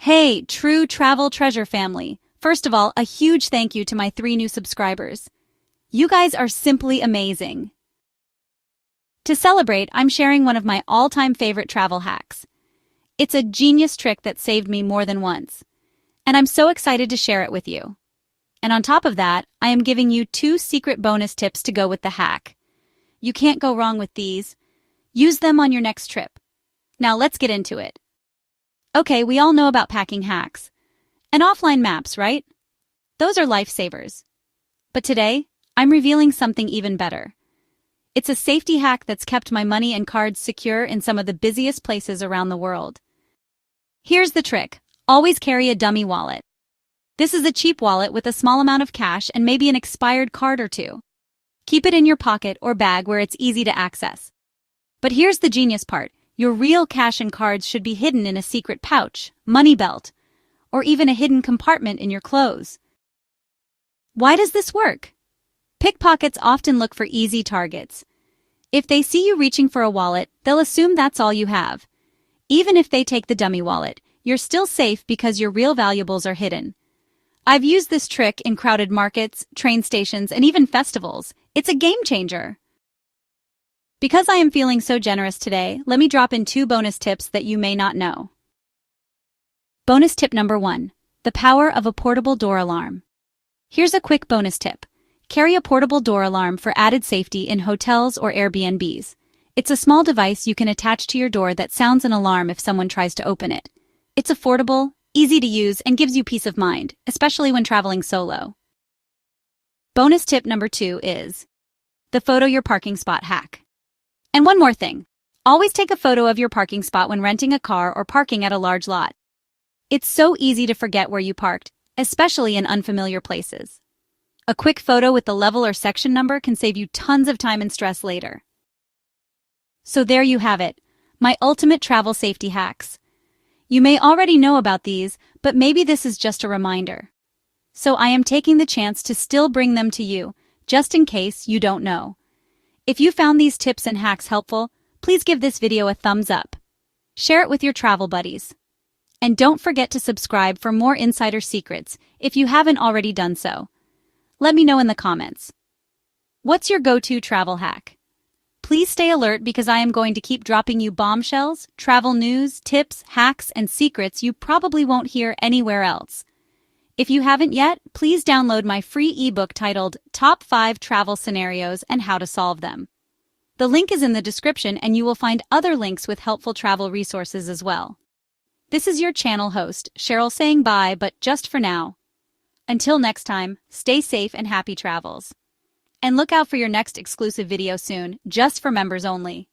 Hey, true travel treasure family. First of all, a huge thank you to my 3 new subscribers. You guys are simply amazing. To celebrate, I'm sharing one of my all-time favorite travel hacks. It's a genius trick that saved me more than once, and I'm so excited to share it with you. And on top of that, I am giving you 2 secret bonus tips to go with the hack. You can't go wrong with these. Use them on your next trip. Now let's get into it. Okay, we all know about packing hacks. And offline maps, right? Those are lifesavers. But today, I'm revealing something even better. It's a safety hack that's kept my money and cards secure in some of the busiest places around the world. Here's the trick. Always carry a dummy wallet. This is a cheap wallet with a small amount of cash and maybe an expired card or 2. Keep it in your pocket or bag where it's easy to access. But here's the genius part. Your real cash and cards should be hidden in a secret pouch, money belt, or even a hidden compartment in your clothes. Why does this work? Pickpockets often look for easy targets. If they see you reaching for a wallet, they'll assume that's all you have. Even if they take the dummy wallet, you're still safe because your real valuables are hidden. I've used this trick in crowded markets, train stations, and even festivals. It's a game changer. Because I am feeling so generous today, let me drop in 2 bonus tips that you may not know. Bonus tip number 1. The power of a portable door alarm. Here's a quick bonus tip. Carry a portable door alarm for added safety in hotels or Airbnbs. It's a small device you can attach to your door that sounds an alarm if someone tries to open it. It's affordable, easy to use, and gives you peace of mind, especially when traveling solo. Bonus tip number 2 is the photo your parking spot hack. And one more thing. Always take a photo of your parking spot when renting a car or parking at a large lot. It's so easy to forget where you parked, especially in unfamiliar places. A quick photo with the level or section number can save you tons of time and stress later. So there you have it, my ultimate travel safety hacks. You may already know about these, but maybe this is just a reminder. So I am taking the chance to still bring them to you, just in case you don't know. If you found these tips and hacks helpful, please give this video a thumbs up. Share it with your travel buddies. And don't forget to subscribe for more insider secrets if you haven't already done so. Let me know in the comments. What's your go-to travel hack? Please stay alert because I am going to keep dropping you bombshells, travel news, tips, hacks, and secrets you probably won't hear anywhere else. If you haven't yet, please download my free ebook titled Top 5 Travel Scenarios and How to Solve Them. The link is in the description and you will find other links with helpful travel resources as well. This is your channel host, Cheryl saying bye, but just for now. Until next time, stay safe and happy travels. And look out for your next exclusive video soon, just for members only.